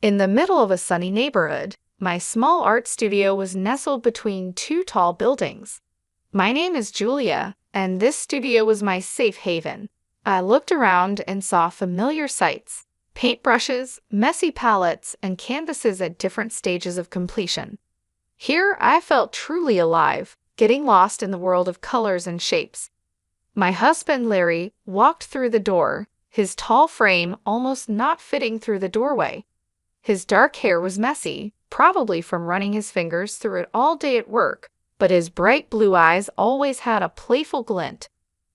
In the middle of a sunny neighborhood, my small art studio was nestled between two tall buildings. My name is Julia, and this studio was my safe haven. I looked around and saw familiar sights: paintbrushes, messy palettes, and canvases at different stages of completion. Here I felt truly alive, getting lost in the world of colors and shapes. My husband Larry walked through the door, his tall frame almost not fitting through the doorway. His dark hair was messy, probably from running his fingers through it all day at work, but his bright blue eyes always had a playful glint.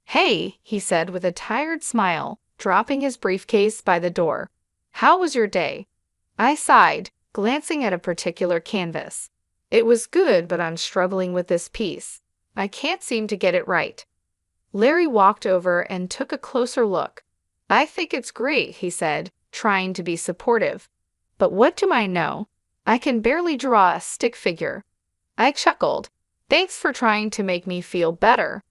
"Hey," he said with a tired smile, dropping his briefcase by the door. "How was your day?" I sighed, glancing at a particular canvas. "It was good, but I'm struggling with this piece. I can't seem to get it right." Larry walked over and took a closer look. "I think it's great," he said, trying to be supportive. "But what do I know? I can barely draw a stick figure." I chuckled. "Thanks for trying to make me feel better."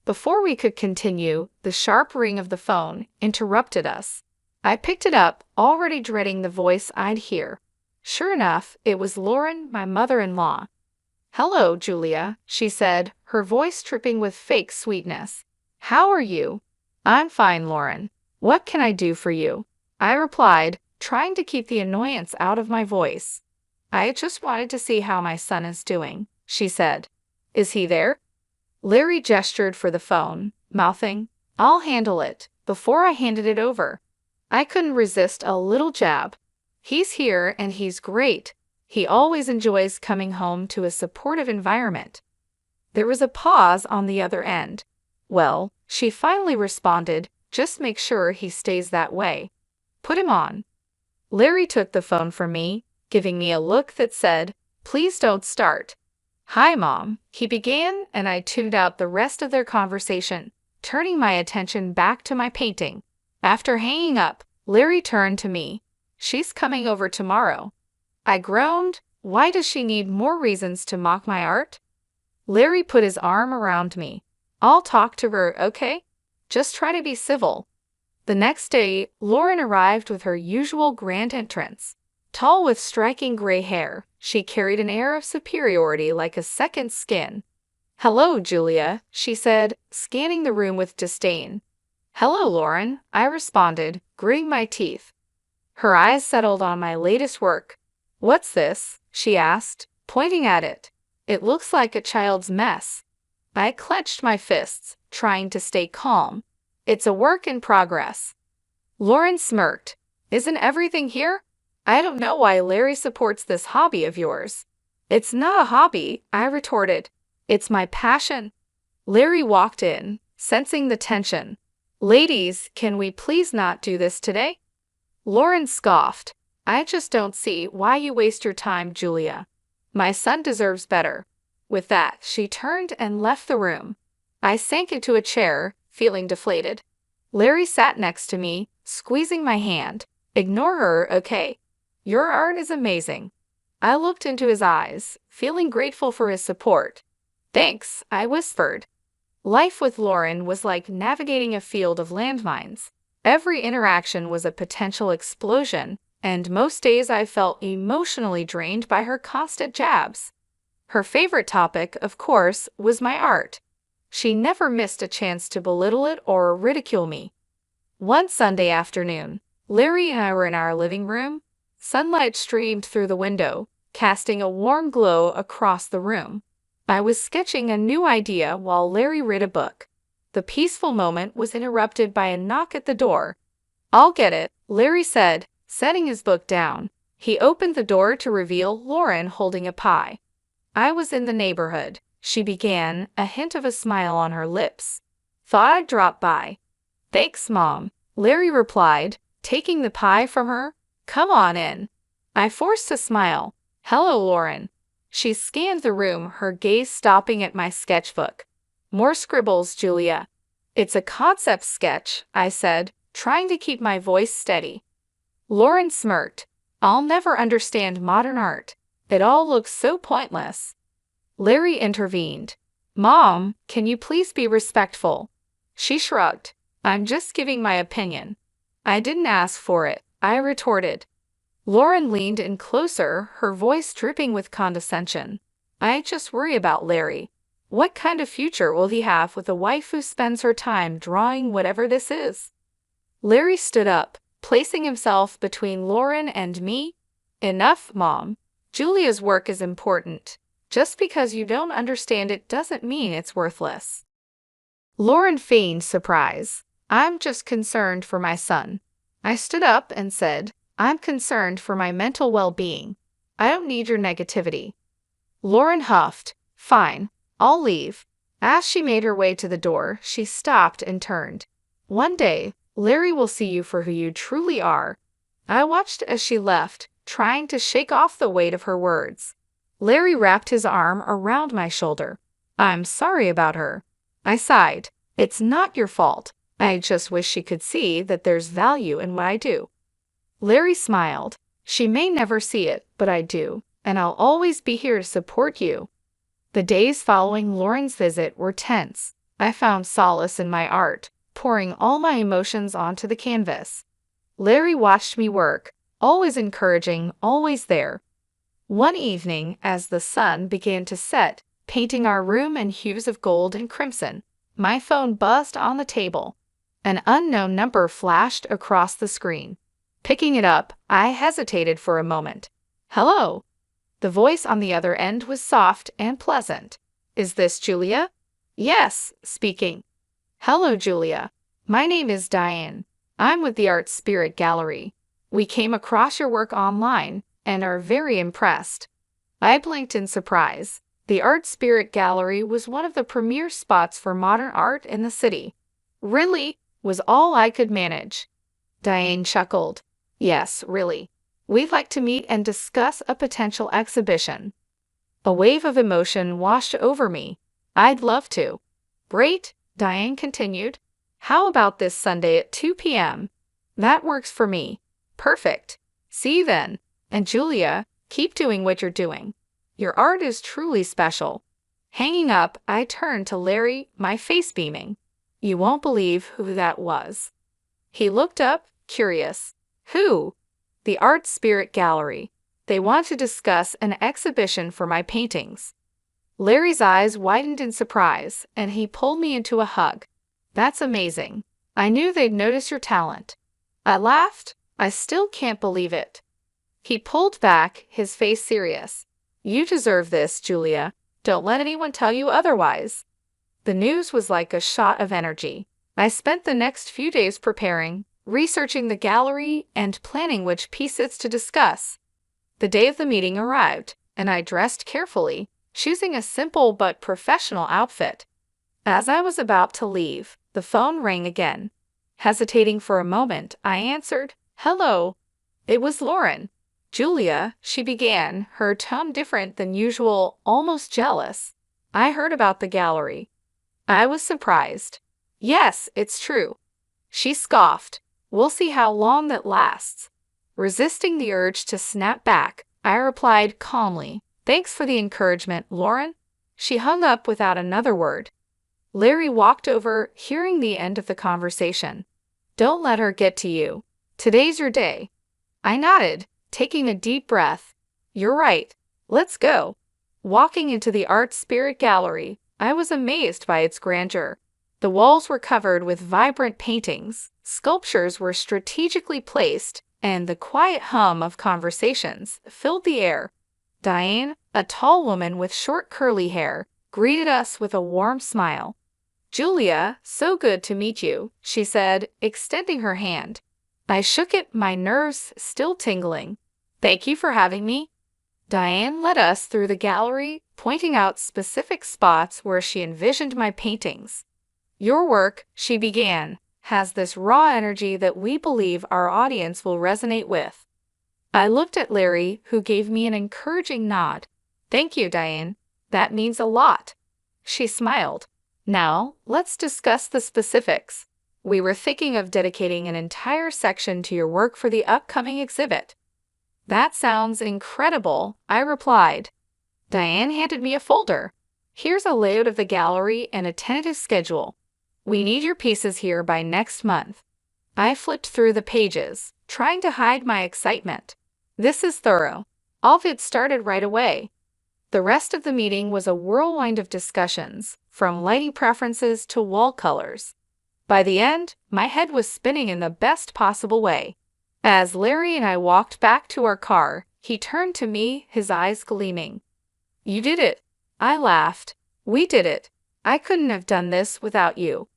Before we could continue, the sharp ring of the phone interrupted us. I picked it up, already dreading the voice I'd hear. Sure enough, it was Lauren, my mother-in-law. "Hello, Julia," she said, her voice dripping with fake sweetness. "How are you?" "I'm fine, Lauren. What can I do for you?" I replied, trying to keep the annoyance out of my voice. "I just wanted to see how my son is doing," she said. "Is he there?" Larry gestured for the phone, mouthing, "I'll handle it," before I handed it over. I couldn't resist a little jab. "He's here and he's great. He always enjoys coming home to a supportive environment." There was a pause on the other end. "Well," she finally responded, "just make sure he stays that way. Put him on." Larry took the phone from me, giving me a look that said, "Please don't start." "Hi, Mom," he began, and I tuned out the rest of their conversation, turning my attention back to my painting. After hanging up, Larry turned to me. "She's coming over tomorrow." I groaned. Why does she need more reasons to mock my art? Larry put his arm around me. "I'll talk to her, okay? Just try to be civil." The next day, Lauren arrived with her usual grand entrance. Tall with striking gray hair, she carried an air of superiority like a second skin. "Hello, Julia," she said, scanning the room with disdain. "Hello, Lauren," I responded, gritting my teeth. Her eyes settled on my latest work. "What's this?" she asked, pointing at it. "It looks like a child's mess." I clenched my fists, trying to stay calm. "It's a work in progress." Lauren smirked. "Isn't everything here?" "I don't know why Larry supports this hobby of yours." "It's not a hobby," I retorted. "It's my passion." Larry walked in, sensing the tension. "Ladies, can we please not do this today?" Lauren scoffed. "I just don't see why you waste your time, Julia. My son deserves better." With that, she turned and left the room. I sank into a chair, feeling deflated. Larry sat next to me, squeezing my hand. "Ignore her, okay? Your art is amazing." I looked into his eyes, feeling grateful for his support. "Thanks," I whispered. Life with Lauren was like navigating a field of landmines. Every interaction was a potential explosion, and most days I felt emotionally drained by her constant jabs. Her favorite topic, of course, was my art. She never missed a chance to belittle it or ridicule me. One Sunday afternoon, Larry and I were in our living room. Sunlight streamed through the window, casting a warm glow across the room. I was sketching a new idea while Larry read a book. The peaceful moment was interrupted by a knock at the door. "I'll get it," Larry said, setting his book down. He opened the door to reveal Lauren holding a pie. "I was in the neighborhood," she began, a hint of a smile on her lips. "Thought I'd drop by." "Thanks, Mom," Larry replied, taking the pie from her. "Come on in." I forced a smile. "Hello, Lauren." She scanned the room, her gaze stopping at my sketchbook. "More scribbles, Julia." "It's a concept sketch," I said, trying to keep my voice steady. Lauren smirked. "I'll never understand modern art. It all looks so pointless." Larry intervened. "Mom, can you please be respectful?" She shrugged. "I'm just giving my opinion." "I didn't ask for it," I retorted. Lauren leaned in closer, her voice dripping with condescension. I just worry about Larry. What kind of future will he have with a wife who spends her time drawing whatever this is? Larry stood up, placing himself between Lauren and me. Enough, Mom. Julia's work is important. Just because you don't understand it doesn't mean it's worthless. Lauren feigned surprise. I'm just concerned for my son. I stood up and said, I'm concerned for my mental well-being. I don't need your negativity. Lauren huffed. Fine, I'll leave. As she made her way to the door, she stopped and turned. One day, Larry will see you for who you truly are. I watched as she left, trying to shake off the weight of her words. Larry wrapped his arm around my shoulder. I'm sorry about her. I sighed. It's not your fault. I just wish she could see that there's value in what I do. Larry smiled. She may never see it, but I do, and I'll always be here to support you. The days following Lauren's visit were tense. I found solace in my art, pouring all my emotions onto the canvas. Larry watched me work, always encouraging, always there. One evening, as the sun began to set, painting our room in hues of gold and crimson, my phone buzzed on the table. An unknown number flashed across the screen. Picking it up, I hesitated for a moment. Hello? The voice on the other end was soft and pleasant. Is this Julia? Yes, speaking. Hello, Julia. My name is Diane. I'm with the Art Spirit Gallery. We came across your work online and are very impressed. I blinked in surprise. The Art Spirit Gallery was one of the premier spots for modern art in the city. Really? Was all I could manage. Diane chuckled. Yes, really. We'd like to meet and discuss a potential exhibition. A wave of emotion washed over me. I'd love to. Great, Diane continued. How about this Sunday at 2 p.m.? That works for me. Perfect. See you then. And Julia, keep doing what you're doing. Your art is truly special. Hanging up, I turned to Larry, my face beaming. You won't believe who that was. He looked up, curious. Who? The Art Spirit Gallery. They want to discuss an exhibition for my paintings. Larry's eyes widened in surprise, and he pulled me into a hug. That's amazing. I knew they'd notice your talent. I laughed. I still can't believe it. He pulled back, his face serious. You deserve this, Julia. Don't let anyone tell you otherwise. The news was like a shot of energy. I spent the next few days preparing, researching the gallery, and planning which pieces to discuss. The day of the meeting arrived, and I dressed carefully, choosing a simple but professional outfit. As I was about to leave, the phone rang again. Hesitating for a moment, I answered, Hello. It was Lauren. Julia, she began, her tone different than usual, almost jealous. I heard about the gallery. I was surprised. Yes, it's true. She scoffed. We'll see how long that lasts. Resisting the urge to snap back, I replied calmly, Thanks for the encouragement, Lauren. She hung up without another word. Larry walked over, hearing the end of the conversation. Don't let her get to you. Today's your day. I nodded, taking a deep breath. You're right. Let's go. Walking into the Art Spirit Gallery, I was amazed by its grandeur. The walls were covered with vibrant paintings, sculptures were strategically placed, and the quiet hum of conversations filled the air. Diane, a tall woman with short curly hair, greeted us with a warm smile. Julia, so good to meet you, she said, extending her hand. I shook it, my nerves still tingling. Thank you for having me. Diane led us through the gallery, pointing out specific spots where she envisioned my paintings. Your work, she began, has this raw energy that we believe our audience will resonate with. I looked at Larry, who gave me an encouraging nod. Thank you, Diane. That means a lot. She smiled. Now, let's discuss the specifics. We were thinking of dedicating an entire section to your work for the upcoming exhibit. That sounds incredible, I replied. Diane handed me a folder. Here's a layout of the gallery and a tentative schedule. We need your pieces here by next month. I flipped through the pages, trying to hide my excitement. This is thorough. All of it started right away. The rest of the meeting was a whirlwind of discussions, from lighting preferences to wall colors. By the end, my head was spinning in the best possible way. As Larry and I walked back to our car, he turned to me, his eyes gleaming. "You did it." I laughed. "We did it. I couldn't have done this without you."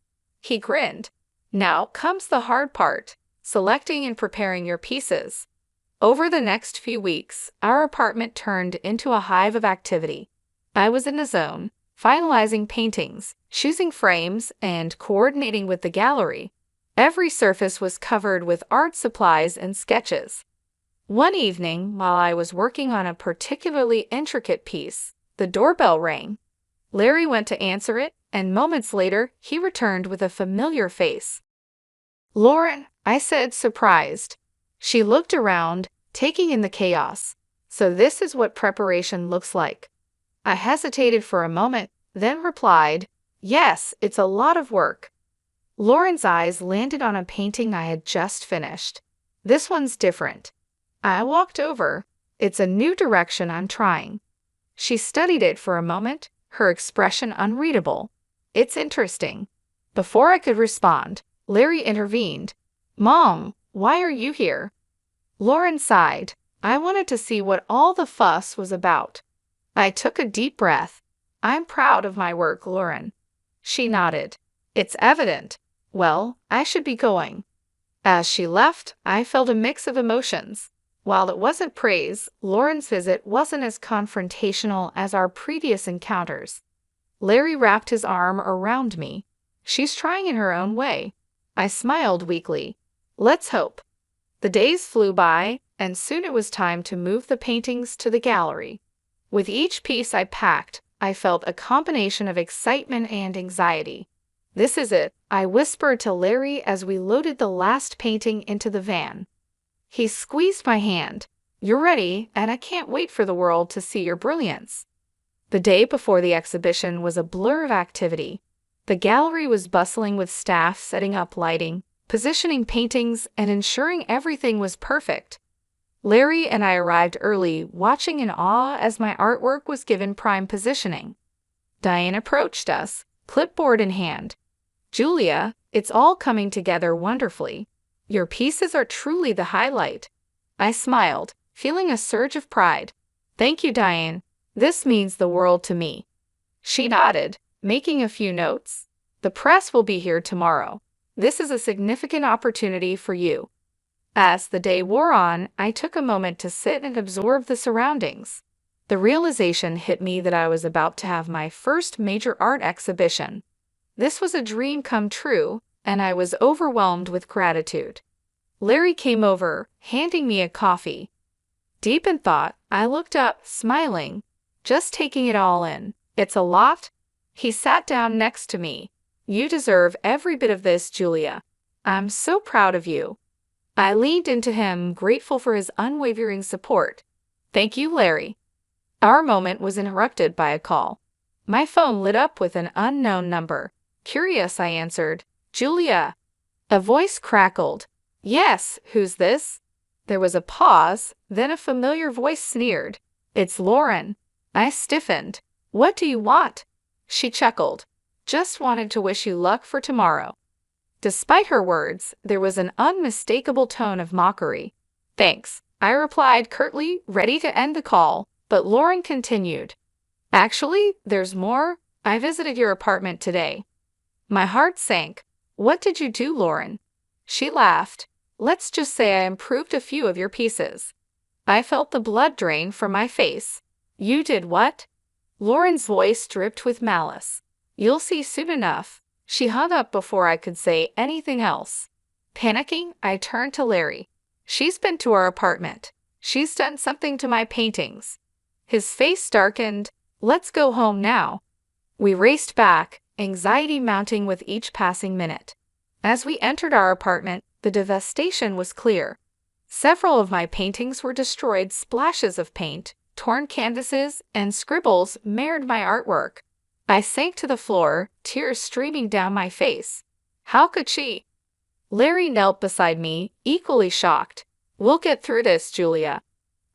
He grinned. "Now comes the hard part, selecting and preparing your pieces." Over the next few weeks, our apartment turned into a hive of activity. I was in the zone, finalizing paintings, choosing frames, and coordinating with the gallery. Every surface was covered with art supplies and sketches. One evening, while I was working on a particularly intricate piece, the doorbell rang. Larry went to answer it, and moments later, he returned with a familiar face. "Lauren," I said, surprised. She looked around, taking in the chaos. "So this is what preparation looks like." I hesitated for a moment, then replied, "Yes, it's a lot of work." Lauren's eyes landed on a painting I had just finished. "This one's different." I walked over. "It's a new direction I'm trying." She studied it for a moment, her expression unreadable. "It's interesting." Before I could respond, Larry intervened. "Mom, why are you here?" Lauren sighed. "I wanted to see what all the fuss was about." I took a deep breath. "I'm proud of my work, Lauren." She nodded. "It's evident. Well, I should be going." As she left, I felt a mix of emotions. While it wasn't praise, Lauren's visit wasn't as confrontational as our previous encounters. Larry wrapped his arm around me. "She's trying in her own way." I smiled weakly. "Let's hope." The days flew by, and soon it was time to move the paintings to the gallery. With each piece I packed, I felt a combination of excitement and anxiety. "This is it," I whispered to Larry as we loaded the last painting into the van. He squeezed my hand. "You're ready, and I can't wait for the world to see your brilliance." The day before the exhibition was a blur of activity. The gallery was bustling with staff setting up lighting, positioning paintings, and ensuring everything was perfect. Larry and I arrived early, watching in awe as my artwork was given prime positioning. Diane approached us, clipboard in hand. "Julia, it's all coming together wonderfully. Your pieces are truly the highlight." I smiled, feeling a surge of pride. "Thank you, Diane. This means the world to me." She nodded, making a few notes. "The press will be here tomorrow. This is a significant opportunity for you." As the day wore on, I took a moment to sit and absorb the surroundings. The realization hit me that I was about to have my first major art exhibition. This was a dream come true, and I was overwhelmed with gratitude. Larry came over, handing me a coffee. Deep in thought, I looked up, smiling, just taking it all in. "It's a lot." He sat down next to me. "You deserve every bit of this, Julia. I'm so proud of you." I leaned into him, grateful for his unwavering support. "Thank you, Larry." Our moment was interrupted by a call. My phone lit up with an unknown number. Curious, I answered. "Julia." A voice crackled. "Yes, who's this?" There was a pause, then a familiar voice sneered. "It's Lauren." I stiffened. "What do you want?" She chuckled. "Just wanted to wish you luck for tomorrow." Despite her words, there was an unmistakable tone of mockery. "Thanks," I replied curtly, ready to end the call, but Lauren continued. "Actually, there's more. I visited your apartment today." My heart sank. "What did you do, Lauren?" She laughed. "Let's just say I improved a few of your pieces." I felt the blood drain from my face. "You did what?" Lauren's voice dripped with malice. "You'll see soon enough." She hung up before I could say anything else. Panicking, I turned to Larry. "She's been to our apartment. She's done something to my paintings." His face darkened. "Let's go home now." We raced back, anxiety mounting with each passing minute. As we entered our apartment, the devastation was clear. Several of my paintings were destroyed, splashes of paint, torn canvases, and scribbles marred my artwork. I sank to the floor, tears streaming down my face. How could she? Larry knelt beside me, equally shocked. "We'll get through this, Julia."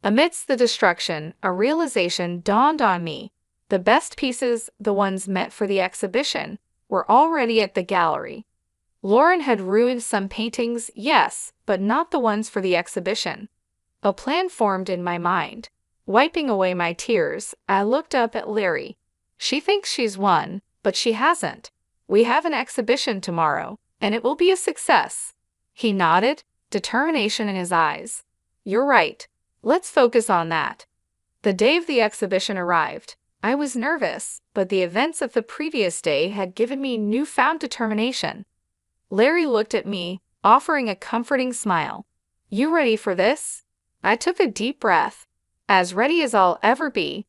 Amidst the destruction, a realization dawned on me. The best pieces, the ones meant for the exhibition, were already at the gallery. Lauren had ruined some paintings, yes, but not the ones for the exhibition. A plan formed in my mind. Wiping away my tears, I looked up at Larry. She thinks she's won, but she hasn't. We have an exhibition tomorrow, and it will be a success. He nodded, determination in his eyes. You're right. Let's focus on that. The day of the exhibition arrived. I was nervous, but the events of the previous day had given me newfound determination. Larry looked at me, offering a comforting smile. You ready for this? I took a deep breath. As ready as I'll ever be.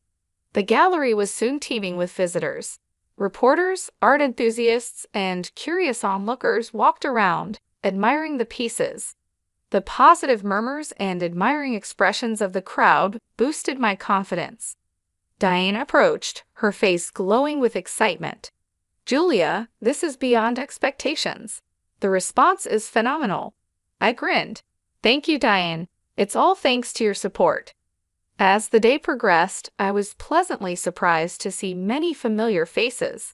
The gallery was soon teeming with visitors. Reporters, art enthusiasts, and curious onlookers walked around, admiring the pieces. The positive murmurs and admiring expressions of the crowd boosted my confidence. Diane approached, her face glowing with excitement. Julia, this is beyond expectations. The response is phenomenal. I grinned. Thank you, Diane. It's all thanks to your support. As the day progressed, I was pleasantly surprised to see many familiar faces.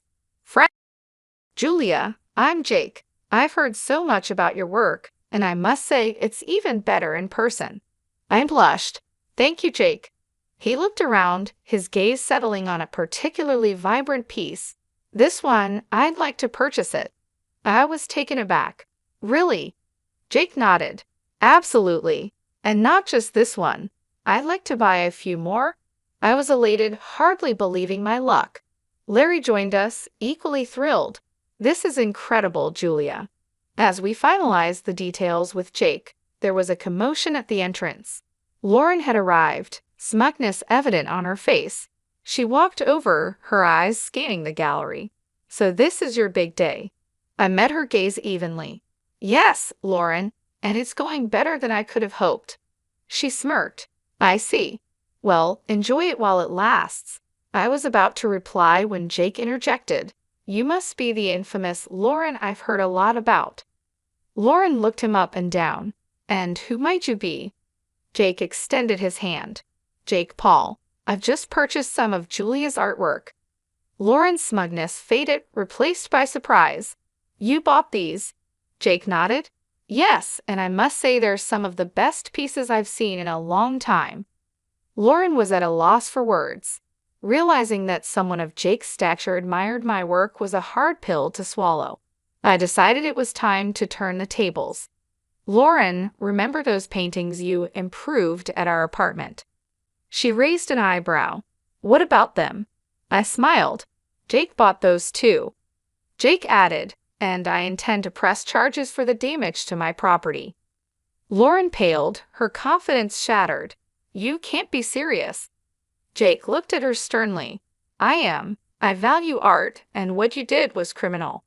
Julia, I'm Jake. I've heard so much about your work, and I must say it's even better in person. I blushed. Thank you, Jake. He looked around, his gaze settling on a particularly vibrant piece. This one, I'd like to purchase it. I was taken aback. Really? Jake nodded. Absolutely. And not just this one. I'd like to buy a few more. I was elated, hardly believing my luck. Larry joined us, equally thrilled. This is incredible, Julia. As we finalized the details with Jake, there was a commotion at the entrance. Lauren had arrived, smugness evident on her face. She walked over, her eyes scanning the gallery. So this is your big day. I met her gaze evenly. Yes, Lauren, and it's going better than I could have hoped. She smirked. I see. Well, enjoy it while it lasts. I was about to reply when Jake interjected. You must be the infamous Lauren I've heard a lot about. Lauren looked him up and down. And who might you be? Jake extended his hand. Jake Paul. I've just purchased some of Julia's artwork. Lauren's smugness faded, replaced by surprise. You bought these? Jake nodded. Yes, and I must say they're some of the best pieces I've seen in a long time. Lauren was at a loss for words. Realizing that someone of Jake's stature admired my work was a hard pill to swallow. I decided it was time to turn the tables. Lauren, remember those paintings you improved at our apartment? She raised an eyebrow. What about them? I smiled. Jake bought those too. Jake added, and I intend to press charges for the damage to my property. Lauren paled, her confidence shattered. You can't be serious. Jake looked at her sternly. I am. I value art, and what you did was criminal.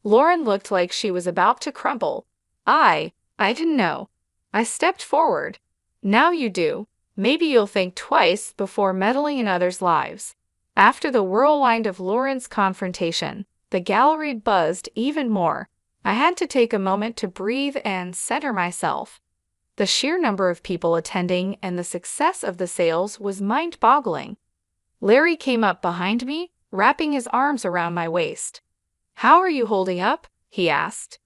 Lauren looked like she was about to crumble. I didn't know. I stepped forward. Now you do. Maybe you'll think twice before meddling in others' lives. After the whirlwind of Lauren's confrontation, the gallery buzzed even more. I had to take a moment to breathe and center myself. The sheer number of people attending and the success of the sales was mind-boggling. Larry came up behind me, wrapping his arms around my waist. How are you holding up? He asked.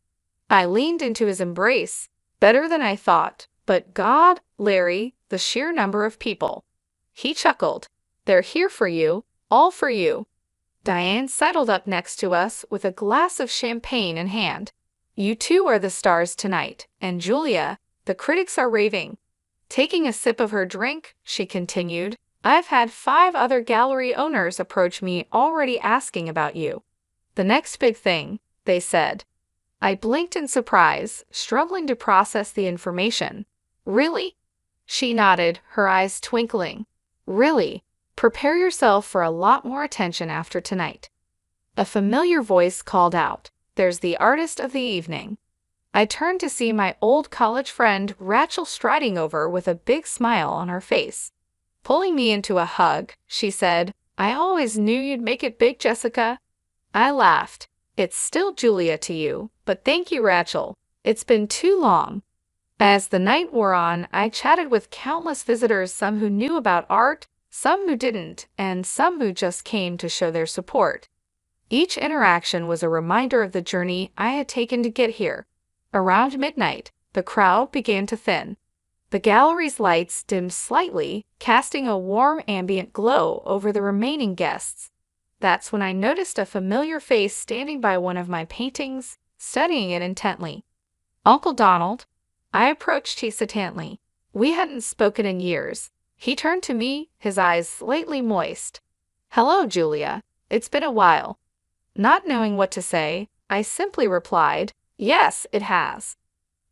I leaned into his embrace. Better than I thought, but God, Larry, the sheer number of people. He chuckled. They're here for you, all for you. Diane settled up next to us with a glass of champagne in hand. You two are the stars tonight, and Julia, the critics are raving. Taking a sip of her drink, she continued, I've had 5 other gallery owners approach me already asking about you. The next big thing, they said. I blinked in surprise, struggling to process the information. Really? She nodded, her eyes twinkling. Really? Prepare yourself for a lot more attention after tonight. A familiar voice called out, There's the artist of the evening. I turned to see my old college friend Rachel striding over with a big smile on her face. Pulling me into a hug, she said, I always knew you'd make it big, Jessica. I laughed. It's still Julia to you, but thank you, Rachel. It's been too long. As the night wore on, I chatted with countless visitors, some who knew about art, some who didn't, and some who just came to show their support. Each interaction was a reminder of the journey I had taken to get here. Around midnight, the crowd began to thin. The gallery's lights dimmed slightly, casting a warm ambient glow over the remaining guests. That's when I noticed a familiar face standing by one of my paintings, studying it intently. Uncle Donald. I approached hesitantly. We hadn't spoken in years. He turned to me, his eyes slightly moist. "Hello, Julia. It's been a while." Not knowing what to say, I simply replied, "Yes, it has."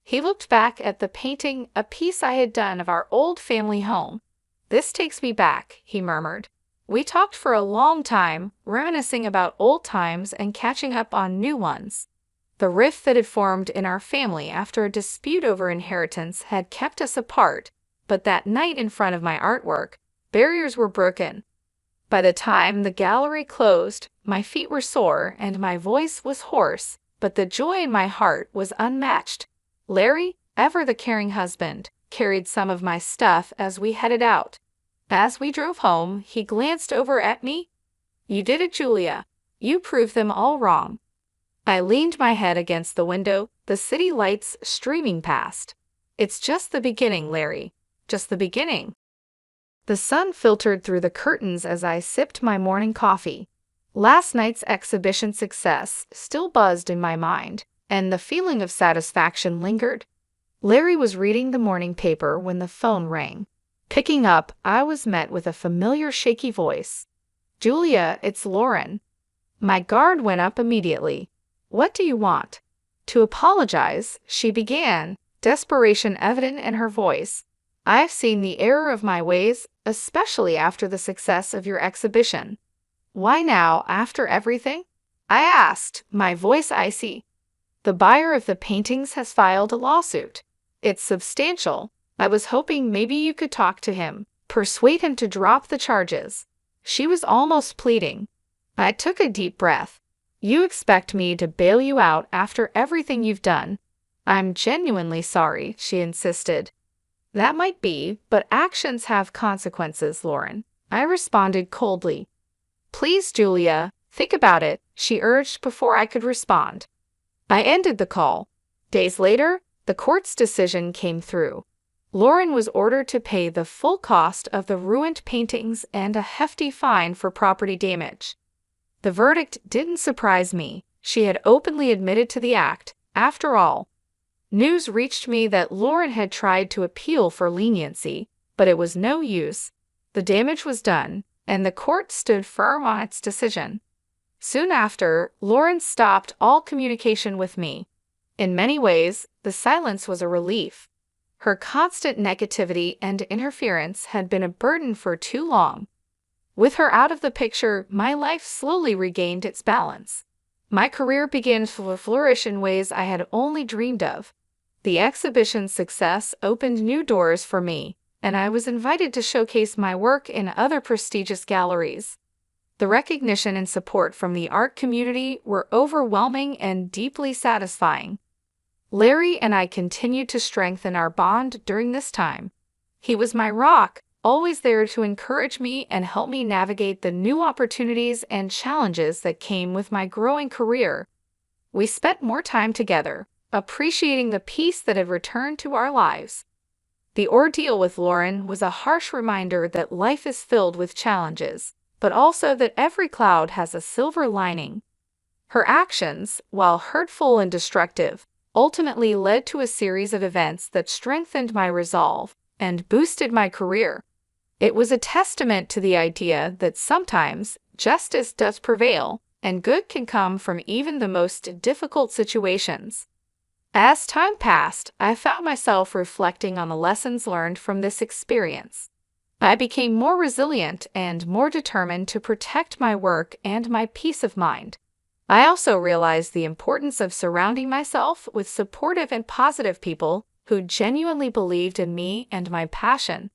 He looked back at the painting, a piece I had done of our old family home. "This takes me back," he murmured. We talked for a long time, reminiscing about old times and catching up on new ones. The rift that had formed in our family after a dispute over inheritance had kept us apart, but that night in front of my artwork, barriers were broken. By the time the gallery closed, my feet were sore and my voice was hoarse, but the joy in my heart was unmatched. Larry, ever the caring husband, carried some of my stuff as we headed out. As we drove home, he glanced over at me. "You did it, Julia. You proved them all wrong." I leaned my head against the window, the city lights streaming past. "It's just the beginning, Larry. Just the beginning." The sun filtered through the curtains as I sipped my morning coffee. Last night's exhibition success still buzzed in my mind, and the feeling of satisfaction lingered. Larry was reading the morning paper when the phone rang. Picking up, I was met with a familiar shaky voice. "Julia, it's Lauren." My guard went up immediately. "What do you want?" To apologize, she began, desperation evident in her voice. "I've seen the error of my ways, especially after the success of your exhibition." "Why now, after everything?" I asked, my voice icy. "The buyer of the paintings has filed a lawsuit. It's substantial. I was hoping maybe you could talk to him, persuade him to drop the charges." She was almost pleading. I took a deep breath. "You expect me to bail you out after everything you've done?" "I'm genuinely sorry," she insisted. "That might be, but actions have consequences, Lauren," I responded coldly. "Please, Julia, think about it," she urged before I could respond. I ended the call. Days later, the court's decision came through. Lauren was ordered to pay the full cost of the ruined paintings and a hefty fine for property damage. The verdict didn't surprise me. She had openly admitted to the act, after all. News reached me that Lauren had tried to appeal for leniency, but it was no use. The damage was done, and the court stood firm on its decision. Soon after, Lauren stopped all communication with me. In many ways, the silence was a relief. Her constant negativity and interference had been a burden for too long. With her out of the picture, my life slowly regained its balance. My career began to flourish in ways I had only dreamed of. The exhibition's success opened new doors for me, and I was invited to showcase my work in other prestigious galleries. The recognition and support from the art community were overwhelming and deeply satisfying. Larry and I continued to strengthen our bond during this time. He was my rock, always there to encourage me and help me navigate the new opportunities and challenges that came with my growing career. We spent more time together, appreciating the peace that had returned to our lives. The ordeal with Lauren was a harsh reminder that life is filled with challenges, but also that every cloud has a silver lining. Her actions, while hurtful and destructive, ultimately led to a series of events that strengthened my resolve and boosted my career. It was a testament to the idea that sometimes justice does prevail, and good can come from even the most difficult situations. As time passed, I found myself reflecting on the lessons learned from this experience. I became more resilient and more determined to protect my work and my peace of mind. I also realized the importance of surrounding myself with supportive and positive people who genuinely believed in me and my passion.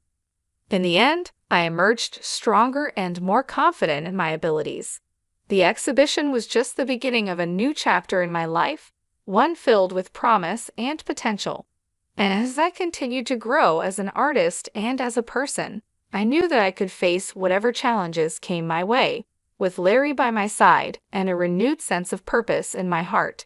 In the end, I emerged stronger and more confident in my abilities. The exhibition was just the beginning of a new chapter in my life, one filled with promise and potential. And as I continued to grow as an artist and as a person, I knew that I could face whatever challenges came my way, with Larry by my side and a renewed sense of purpose in my heart.